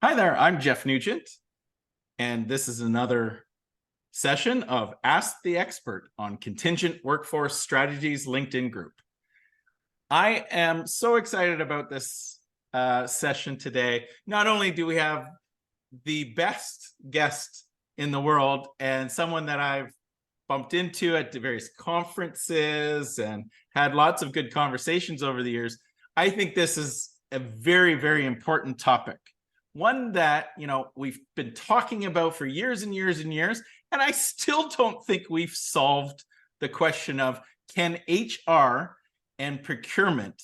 Hi there, I'm Jeff Nugent, and this is another session of Ask the Expert on Contingent Workforce Strategies LinkedIn Group. I am so excited about this session today. Not only do we have the best guest in the world and someone that I've bumped into at the various conferences and had lots of good conversations over the years, I think this is a very, very important topic. One that, we've been talking about for years and years and years, and I still don't think we've solved the question of, can HR and procurement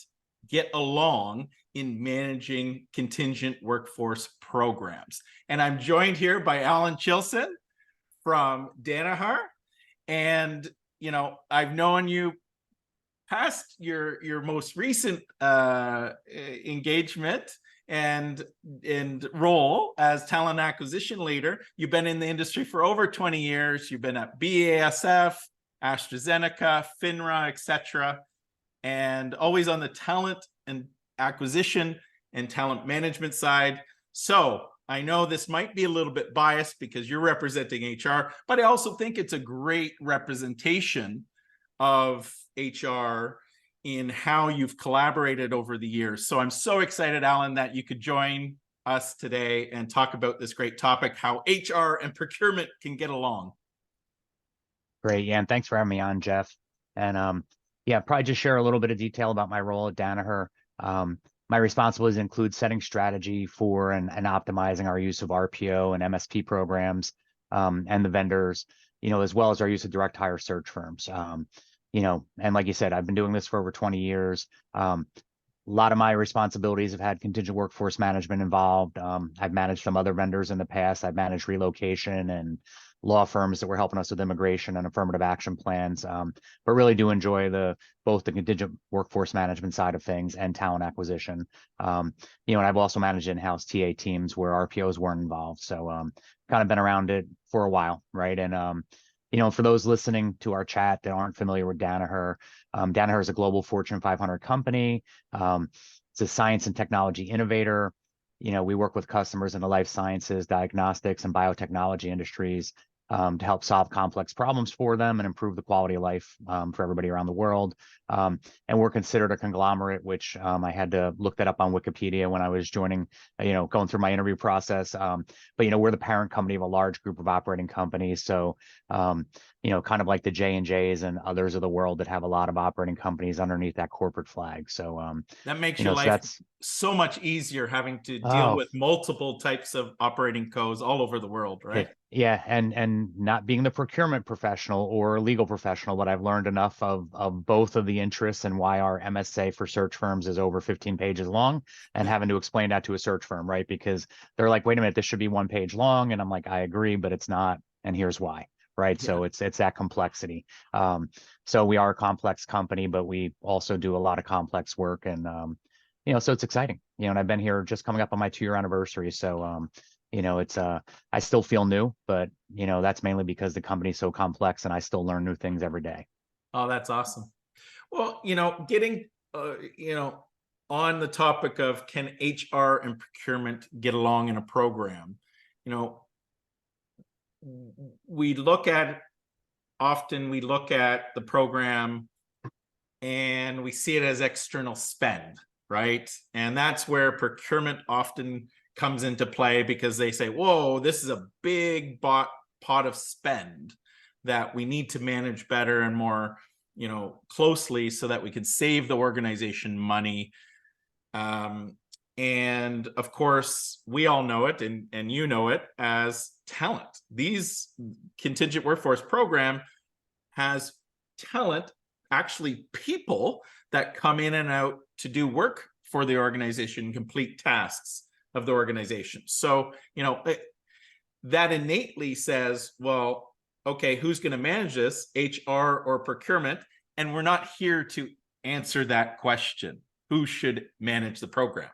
get along in managing contingent workforce programs? And I'm joined here by Allen Chilson from Danaher. And, I've known you past your most recent engagement and role as talent acquisition leader. You've been in the industry for over 20 years. You've been at BASF, AstraZeneca, FINRA, etc., and always on the talent and acquisition and talent management side. So I know this might be a little bit biased because you're representing HR, but I also think it's a great representation of HR in how you've collaborated over the years. So I'm so excited, Allen, that you could join us today and talk about this great topic, how HR and procurement can get along. Great. Yeah. And thanks for having me on, Jeff. And yeah, probably just share a little bit of detail about my role at Danaher. My responsibilities include setting strategy for and optimizing our use of RPO and MSP programs, and the vendors, as well as our use of direct hire search firms. And like you said, I've been doing this for over 20 years. A lot of my responsibilities have had contingent workforce management involved. I've managed some other vendors in the past. I've managed relocation and law firms that were helping us with immigration and affirmative action plans, but really do enjoy both the contingent workforce management side of things and talent acquisition. And I've also managed in-house TA teams where RPOs weren't involved. So kind of been around it for a while, right? And for those listening to our chat that aren't familiar with Danaher, Danaher is a global Fortune 500 company. It's a science and technology innovator. We work with customers in the life sciences, diagnostics, and biotechnology industries to help solve complex problems for them and improve the quality of life for everybody around the world. And we're considered a conglomerate, which I had to look that up on Wikipedia when I was joining, going through my interview process. But we're the parent company of a large group of operating companies. So, kind of like the J&Js and others of the world that have a lot of operating companies underneath that corporate flag. So that makes your life so much easier having to deal with multiple types of operating codes all over the world, right? Yeah, and not being the procurement professional or legal professional, but I've learned enough of both of the interests and why our MSA for search firms is over 15 pages long, and having to explain that to a search firm, right? Because they're like, wait a minute, this should be 1 page long, and I'm like, I agree, but it's not, and here's why. Right. Yeah. So it's that complexity. So we are a complex company, but we also do a lot of complex work. And, so it's exciting, and I've been here just coming up on my 2-year anniversary. So, it's I still feel new, but, that's mainly because the company's so complex and I still learn new things every day. Oh, that's awesome. Well, getting, on the topic of can HR and procurement get along in a program, we look at the program and we see it as external spend, right? And that's where procurement often comes into play because they say, whoa, this is a big pot of spend that we need to manage better and more, closely so that we can save the organization money. And of course, we all know it, and you know it as talent. These contingent workforce program has talent, actually people that come in and out to do work for the organization, complete tasks of the organization. So, that innately says, well, okay, who's going to manage this, HR or procurement? And we're not here to answer that question. Who should manage the program?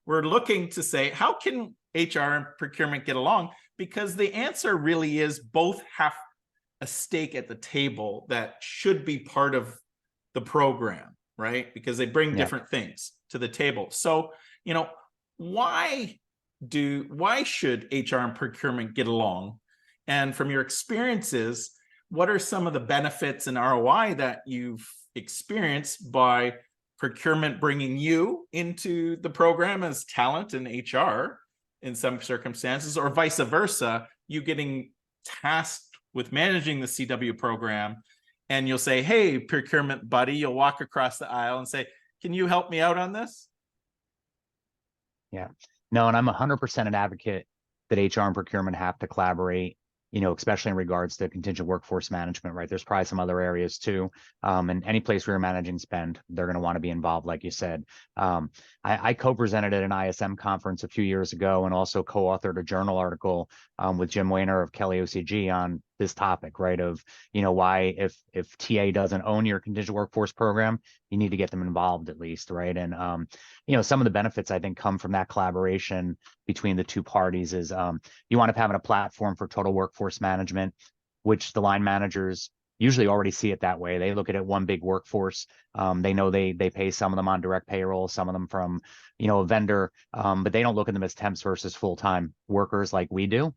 We're looking to say, how can HR and procurement get along? Because the answer really is both have a stake at the table that should be part of the program, right? Because they bring different things to the table. So, why why should HR and procurement get along? And from your experiences, what are some of the benefits and ROI that you've experienced by procurement bringing you into the program as talent in HR in some circumstances, or vice versa, you getting tasked with managing the CW program, and you'll say, hey, procurement buddy, you'll walk across the aisle and say, can you help me out on this? Yeah, no, and I'm 100% an advocate that HR and procurement have to collaborate, especially in regards to contingent workforce management, right? There's probably some other areas too. And any place where you're managing spend, they're going to want to be involved, like you said. I co-presented at an ISM conference a few years ago and also co-authored a journal article with Jim Weiner of Kelly OCG on this topic, right? Of, why if TA doesn't own your contingent workforce program, you need to get them involved at least, right? And, some of the benefits I think come from that collaboration between the two parties is you wind up having a platform for total workforce management, which the line managers usually already see it that way. They look at it one big workforce. They know they pay some of them on direct payroll, some of them from, a vendor, but they don't look at them as temps versus full-time workers like we do.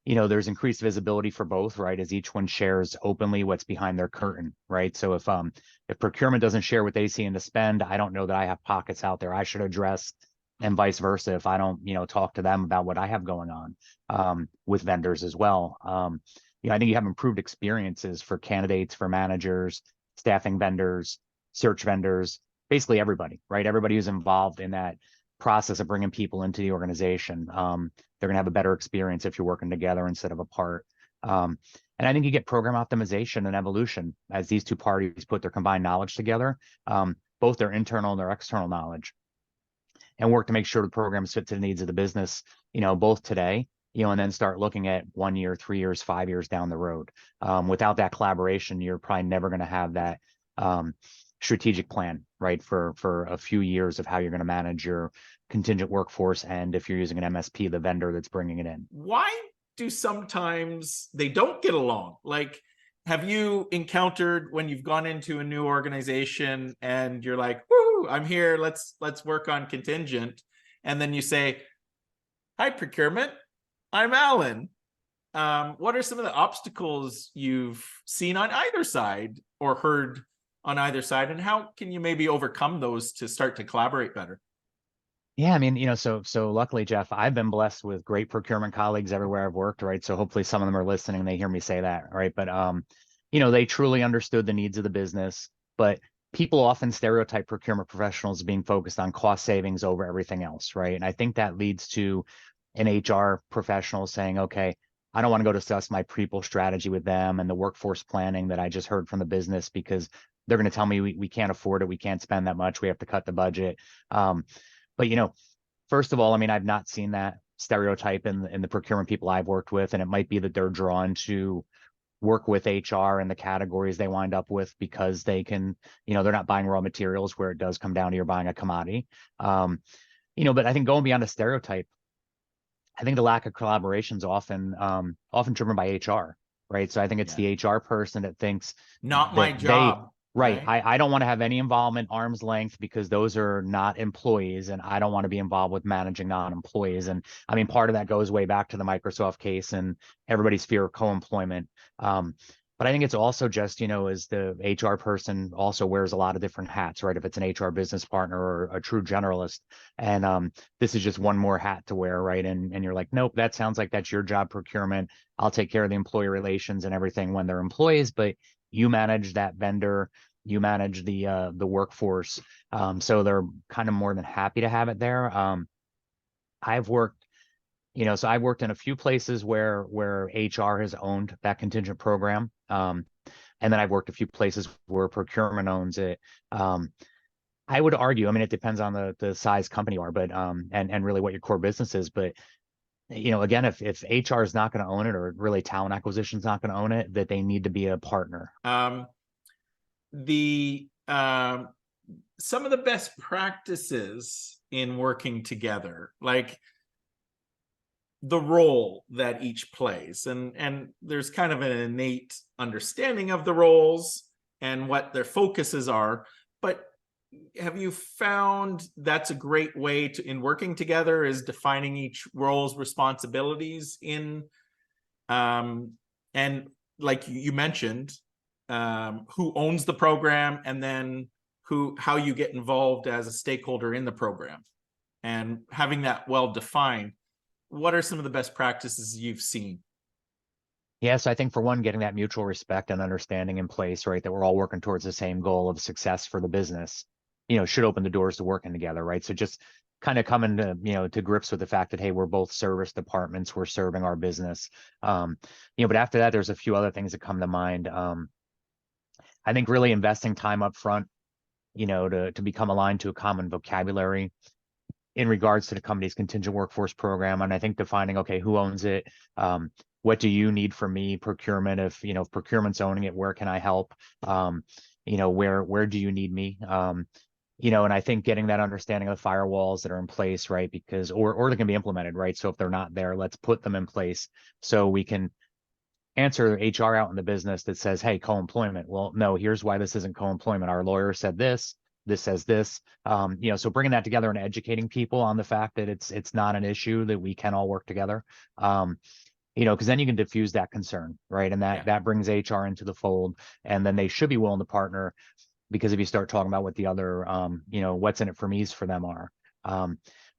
There's increased visibility for both, right? As each one shares openly what's behind their curtain, right? So if procurement doesn't share what they see in the spend, I don't know that I have pockets out there I should address, and vice versa if I don't, talk to them about what I have going on with vendors as well. I think you have improved experiences for candidates, for managers, staffing vendors, search vendors, basically everybody, right? Everybody who's involved in that process of bringing people into the organization. They're going to have a better experience if you're working together instead of apart. And I think you get program optimization and evolution as these two parties put their combined knowledge together, both their internal and their external knowledge, and work to make sure the programs fit to the needs of the business, both today, and then start looking at 1 year, 3 years, 5 years down the road. Without that collaboration, you're probably never going to have that strategic plan, right, for a few years of how you're going to manage your contingent workforce, and if you're using an MSP, the vendor that's bringing it in. Why do sometimes they don't get along? Like, have you encountered when you've gone into a new organization and you're like, woo, I'm here, let's work on contingent, and then you say, hi procurement, I'm Allen. What are some of the obstacles you've seen on either side or heard on either side, and how can you maybe overcome those to start to collaborate better? Yeah, I mean, so luckily, Jeff, I've been blessed with great procurement colleagues everywhere I've worked, right? So hopefully some of them are listening and they hear me say that, right? But they truly understood the needs of the business, but people often stereotype procurement professionals being focused on cost savings over everything else, right? And I think that leads to an HR professional saying, okay, I don't want to go discuss my people strategy with them and the workforce planning that I just heard from the business, because they're going to tell me we can't afford it, we can't spend that much, we have to cut the budget. But first of all, I mean, I've not seen that stereotype in the procurement people I've worked with, and it might be that they're drawn to work with HR in the categories they wind up with because they can, they're not buying raw materials where it does come down to you're buying a commodity. But I think going beyond a stereotype, I think the lack of collaboration is often driven by HR, right? So I think it's the HR person that thinks Not my that job. Right. I don't want to have any involvement, arm's length, because those are not employees, and I don't want to be involved with managing non-employees. And I mean, part of that goes way back to the Microsoft case and everybody's fear of co-employment. But I think it's also just, as the HR person also wears a lot of different hats, right? If it's an HR business partner or a true generalist, and this is just one more hat to wear, right? And you're like, nope, that sounds like that's your job, procurement. I'll take care of the employee relations and everything when they're employees, but you manage that vendor, you manage the workforce. So they're kind of more than happy to have it there. I've worked, I've worked in a few places where HR has owned that contingent program. And then I've worked a few places where procurement owns it. I would argue, I mean, it depends on the size company you are, but and really what your core business is. But again, if HR is not going to own it, or really talent acquisition is not going to own it, that they need to be a partner. Some of the best practices in working together, like the role that each plays, and there's kind of an innate understanding of the roles and what their focuses are, but have you found that's a great way to, in working together, is defining each role's responsibilities in, and like you mentioned, who owns the program, and then how you get involved as a stakeholder in the program, and having that well defined. What are some of the best practices you've seen? Yes, I think for one, getting that mutual respect and understanding in place, right, that we're all working towards the same goal of success for the business, should open the doors to working together, right? So just kind of coming to, to grips with the fact that, hey, we're both service departments, we're serving our business. But after that, there's a few other things that come to mind. I think really investing time up front, to become aligned to a common vocabulary in regards to the company's contingent workforce program. And I think defining, okay, who owns it? What do you need from me? Procurement, if procurement's owning it, where can I help? Where do you need me? And I think getting that understanding of the firewalls that are in place, right? Because, or they can be implemented, right? So if they're not there, let's put them in place so we can answer HR out in the business that says, hey, co-employment. Well, no, here's why this isn't co-employment. Our lawyer said this says this. So bringing that together and educating people on the fact that it's not an issue, that we can all work together. Because then you can diffuse that concern, right? And that brings HR into the fold, and then they should be willing to partner, because if you start talking about what the other, what's in it for me's for them are.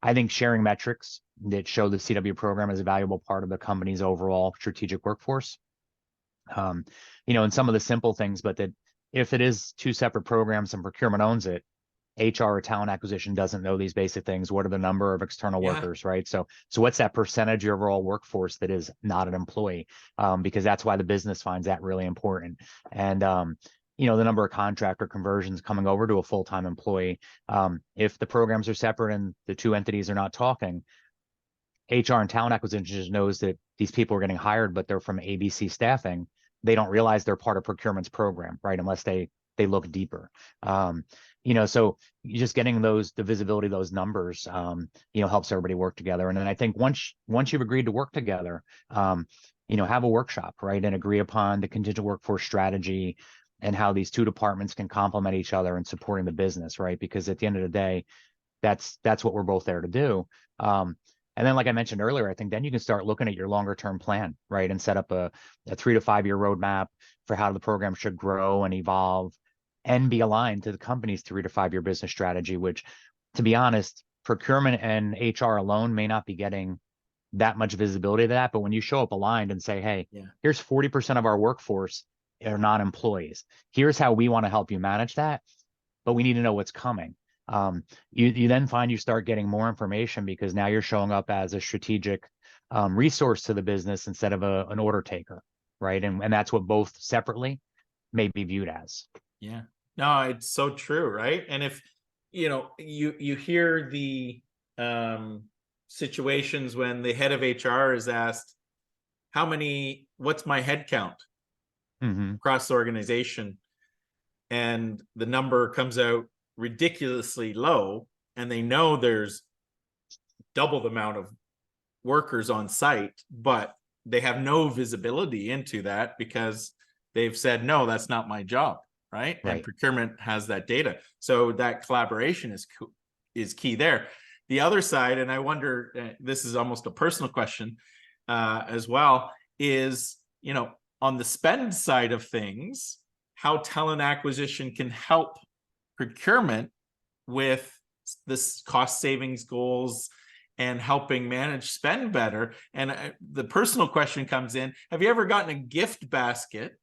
I think sharing metrics that show the CW program is a valuable part of the company's overall strategic workforce. And some of the simple things, but that if it is two separate programs and procurement owns it, HR or talent acquisition doesn't know these basic things. What are the number of external workers, right? So what's that percentage of your overall workforce that is not an employee? Because that's why the business finds that really important. And the number of contractor conversions coming over to a full-time employee. If the programs are separate and the two entities are not talking, HR and talent acquisition just knows that these people are getting hired, but they're from ABC staffing. They don't realize they're part of procurement's program, right? Unless they look deeper. So just getting the visibility of those numbers, helps everybody work together. And then I think once you've agreed to work together, have a workshop, right? And agree upon the contingent workforce strategy and how these two departments can complement each other in supporting the business, right? Because at the end of the day, that's what we're both there to do. And then, like I mentioned earlier, I think then you can start looking at your longer term plan, right? And set up a 3 to 5 year roadmap for how the program should grow and evolve and be aligned to the company's 3 to 5 year business strategy, which, to be honest, procurement and HR alone may not be getting that much visibility to that. But when you show up aligned and say, hey, here's 40% of our workforce are not employees. Here's how we want to help you manage that, but we need to know what's coming. You then find you start getting more information, because now you're showing up as a strategic resource to the business instead of an order taker, right? And that's what both separately may be viewed as. Yeah, no, it's so true, right? And if you hear the situations when the head of HR is asked, what's my head count across the organization, and the number comes out ridiculously low, and they know there's double the amount of workers on site, but they have no visibility into that because they've said, no, that's not my job, right? And procurement has that data. So that collaboration is key there. The other side, and I wonder, this is almost a personal question as well, is, on the spend side of things, how talent acquisition can help procurement with this cost savings goals and helping manage spend better. And the personal question comes in, have you ever gotten a gift basket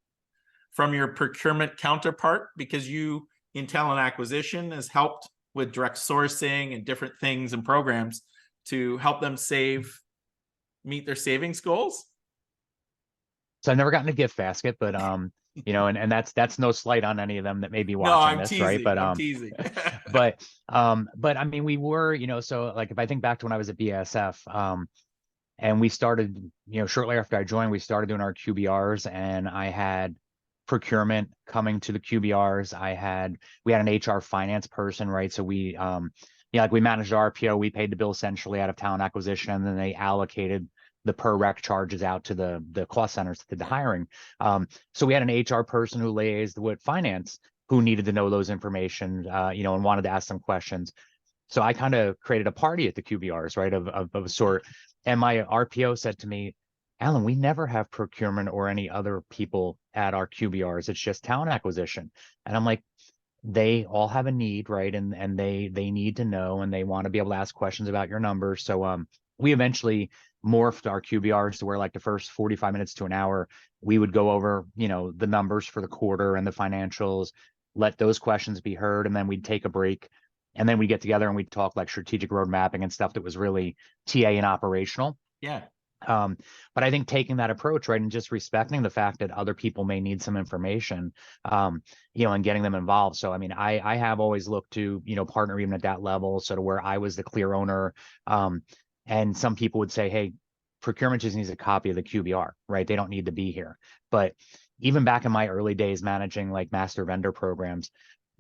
from your procurement counterpart because you in talent acquisition has helped with direct sourcing and different things and programs to help them meet their savings goals? So I've never gotten a gift basket, but and that's no slight on any of them that may be watching I'm this, teasing, right? But I'm teasing. but I mean, we were, so like if I think back to when I was at BASF, and we started, shortly after I joined, we started doing our QBRs, and I had procurement coming to the QBRs. We had an HR finance person, right? So we like we managed our RPO, we paid the bill essentially out of talent acquisition, and then they allocated the per rec charges out to the cost centers that did the hiring. So we had an HR person who liaised with finance, who needed to know those information, and wanted to ask some questions. So I kind of created a party at the QBRs, right, of a sort. And my RPO said to me, Alan, we never have procurement or any other people at our QBRs. It's just talent acquisition. And I'm like, they all have a need, right? And they need to know, and they want to be able to ask questions about your numbers. So we eventually morphed our QBRs to where, like, the first 45 minutes to an hour, we would go over, the numbers for the quarter and the financials, let those questions be heard, and then we'd take a break. And then we get together and we talk like strategic road mapping and stuff that was really TA and operational. Yeah. But I think taking that approach, right, and just respecting the fact that other people may need some information, and getting them involved. So, I mean, I have always looked to, partner even at that level, sort of where I was the clear owner. And some people would say, hey, procurement just needs a copy of the QBR, right? They don't need to be here. But even back in my early days managing like master vendor programs,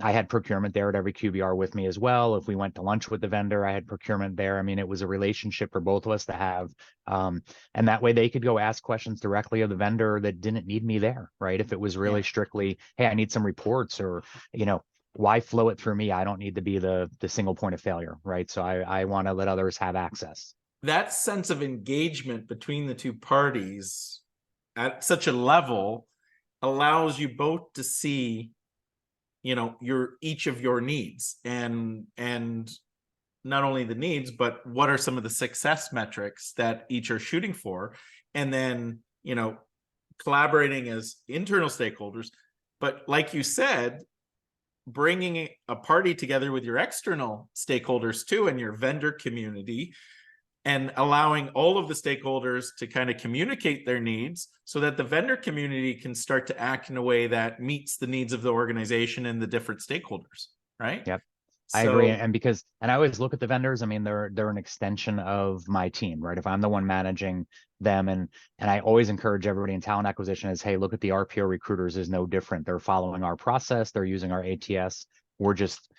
I had procurement there at every QBR with me as well. If we went to lunch with the vendor, I had procurement there. I mean, it was a relationship for both of us to have. And that way they could go ask questions directly of the vendor that didn't need me there, right? If it was really strictly, hey, I need some reports, or, why flow it through me? I don't need to be the single point of failure, right? So I want to let others have access. That sense of engagement between the two parties at such a level allows you both to see each of your needs, and not only the needs, but what are some of the success metrics that each are shooting for, and then collaborating as internal stakeholders. But like you said, bringing a party together with your external stakeholders too, and your vendor community, and allowing all of the stakeholders to kind of communicate their needs so that the vendor community can start to act in a way that meets the needs of the organization and the different stakeholders, right? Yep. I agree. And I always look at the vendors. I mean, they're an extension of my team, right? If I'm the one managing them, and I always encourage everybody in talent acquisition is, hey, look at the RPO recruiters is no different. They're following our process. They're using our ATS. We're just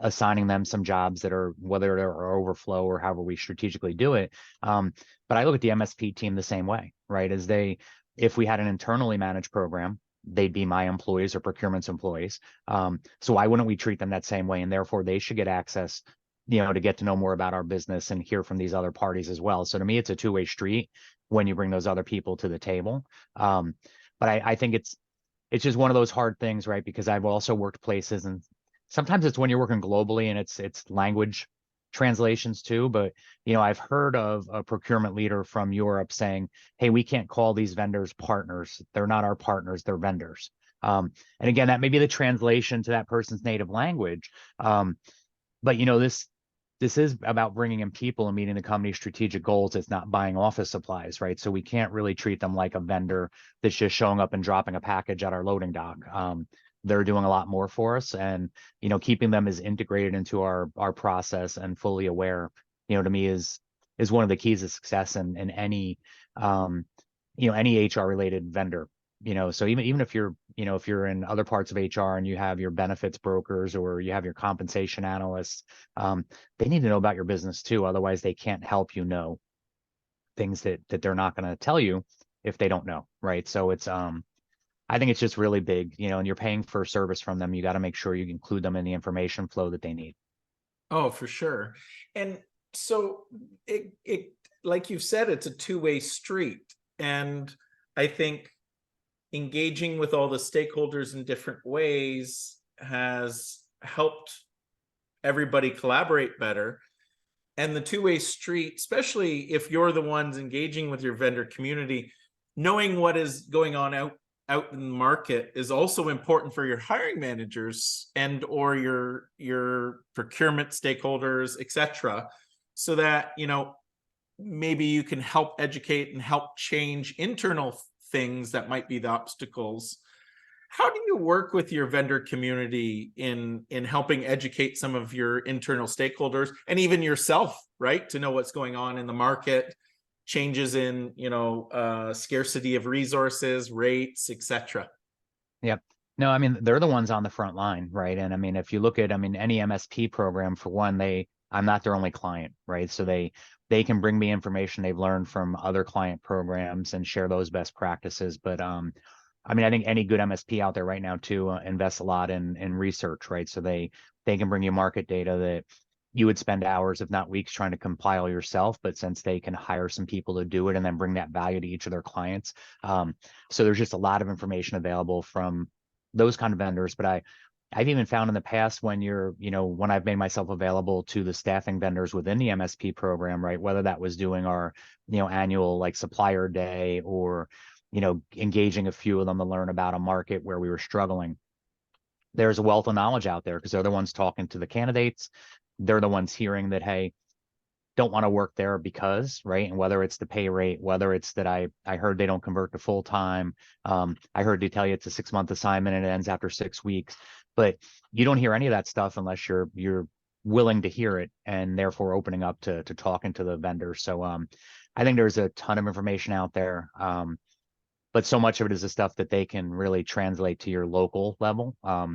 assigning them some jobs that are, whether they're overflow or however we strategically do it. But I look at the MSP team the same way, right? If we had an internally managed program, they'd be my employees or procurement's employees. So why wouldn't we treat them that same way? And therefore they should get access, to get to know more about our business and hear from these other parties as well. So to me, it's a two-way street when you bring those other people to the table. But I think it's just one of those hard things, right? Because I've also worked places, and sometimes it's when you're working globally and it's language translations too. But, I've heard of a procurement leader from Europe saying, hey, we can't call these vendors partners. They're not our partners, they're vendors. And again, that may be the translation to that person's native language. But, this is about bringing in people and meeting the company's strategic goals. It's not buying office supplies, right? So we can't really treat them like a vendor that's just showing up and dropping a package at our loading dock. They're doing a lot more for us, and keeping them as integrated into our process and fully aware, to me is one of the keys to success in any any HR related vendor. So even if you're if you're in other parts of HR and you have your benefits brokers or you have your compensation analysts, they need to know about your business too. Otherwise, they can't help things that they're not going to tell you if they don't know, right? So it's I think it's just really big, and you're paying for a service from them. You got to make sure you include them in the information flow that they need. Oh, for sure. And so it like you said, it's a two-way street. And I think engaging with all the stakeholders in different ways has helped everybody collaborate better. And the two-way street, especially if you're the ones engaging with your vendor community, knowing what is going on out in the market is also important for your hiring managers and or your procurement stakeholders, etc., so that maybe you can help educate and help change internal things that might be the obstacles. How do you work with your vendor community in helping educate some of your internal stakeholders and even yourself, right, to know what's going on in the market, changes in scarcity of resources, rates, etc.? Yep. No, I mean, they're the ones on the front line, right? And I mean, if you look at, any MSP program, for one, I'm not their only client, right? So they can bring me information they've learned from other client programs and share those best practices. But I mean, I think any good MSP out there right now too invests a lot in research, right? So they can bring you market data that you would spend hours, if not weeks, trying to compile yourself. But since they can hire some people to do it and then bring that value to each of their clients, so there's just a lot of information available from those kind of vendors. But I've even found in the past when when I've made myself available to the staffing vendors within the MSP program, right? Whether that was doing our, annual like supplier day or, engaging a few of them to learn about a market where we were struggling. There's a wealth of knowledge out there because they're the ones talking to the candidates. They're the ones hearing that, hey, don't want to work there because, right? And whether it's the pay rate, whether it's that I heard they don't convert to full time. I heard they tell you it's a 6-month assignment and it ends after 6 weeks, but you don't hear any of that stuff unless you're willing to hear it and therefore opening up to talking to the vendor. So I think there's a ton of information out there. But so much of it is the stuff that they can really translate to your local level. Yeah.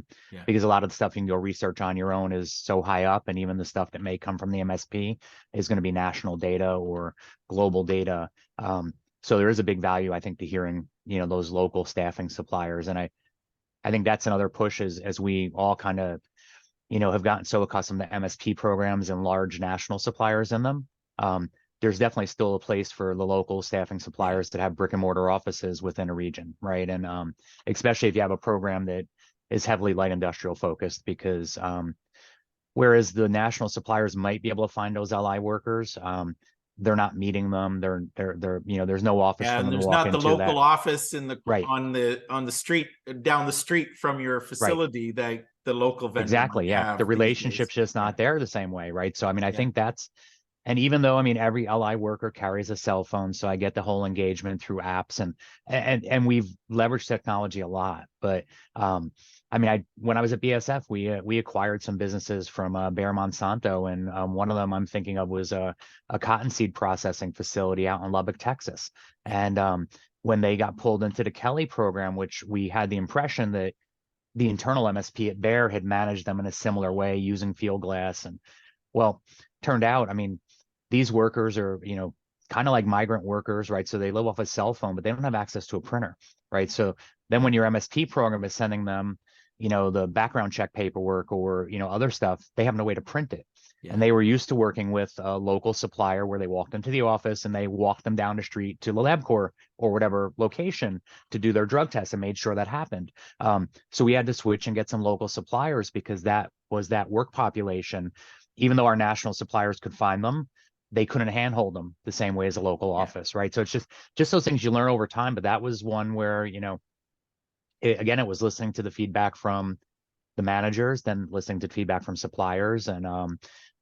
Because a lot of the stuff you can go research on your own is so high up, and even the stuff that may come from the MSP is going to be national data or global data. So there is a big value, I think, to hearing, those local staffing suppliers. And I think that's another push as we all kind of, have gotten so accustomed to MSP programs and large national suppliers in them. There's definitely still a place for the local staffing suppliers that have brick and mortar offices within a region, right? And especially if you have a program that is heavily light industrial focused, because whereas the national suppliers might be able to find those LI workers, they're not meeting them. They're there's no office for And them to there's walk not the into local that. office Right, on the street down the street from your right. facility that the local vendor Exactly. might Yeah. The have these days. relationship's just Yeah. not there the same way, right? So I mean, I Yeah. think and even though, I mean, every LI worker carries a cell phone, so I get the whole engagement through apps and we've leveraged technology a lot. But I mean, when I was at BSF, we acquired some businesses from Bayer Monsanto, and one of them I'm thinking of was a cottonseed processing facility out in Lubbock, Texas. Yeah. And when they got pulled into the Kelly program, which we had the impression that the internal MSP at Bayer had managed them in a similar way using field glass. And well, turned out, I mean, these workers are, kind of like migrant workers, right? So they live off a cell phone, but they don't have access to a printer, right? So then when your MSP program is sending them, the background check paperwork or, other stuff, they have no way to print it. Yeah. And they were used to working with a local supplier where they walked into the office and they walked them down the street to the LabCorp or whatever location to do their drug test and made sure that happened. So we had to switch and get some local suppliers because that was that work population. Even though our national suppliers could find them, they couldn't handhold them the same way as a local Yeah. office, right? So it's just those things you learn over time. But that was one where, it was listening to the feedback from the managers, then listening to feedback from suppliers, and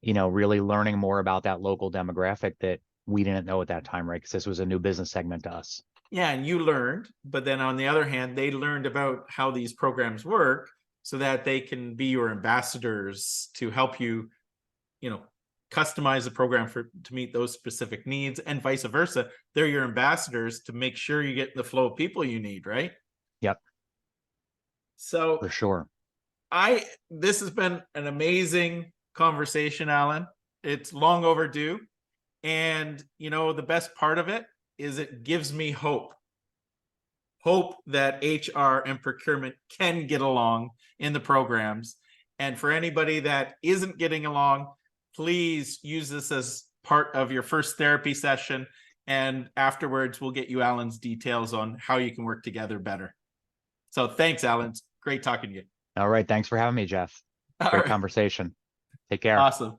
really learning more about that local demographic that we didn't know at that time, right? Because this was a new business segment to us. Yeah, and you learned, but then on the other hand, they learned about how these programs work so that they can be your ambassadors to help you, customize the program to meet those specific needs, and vice versa. They're your ambassadors to make sure you get the flow of people you need, right? Yep, So for sure. this has been an amazing conversation, Alan. It's long overdue. And the best part of it is it gives me hope that HR and procurement can get along in the programs. And for anybody that isn't getting along, please use this as part of your first therapy session. And afterwards, we'll get you Alan's details on how you can work together better. So thanks, Alan. It's great talking to you. All right. Thanks for having me, Jeff. All Great right. conversation. Take care. Awesome.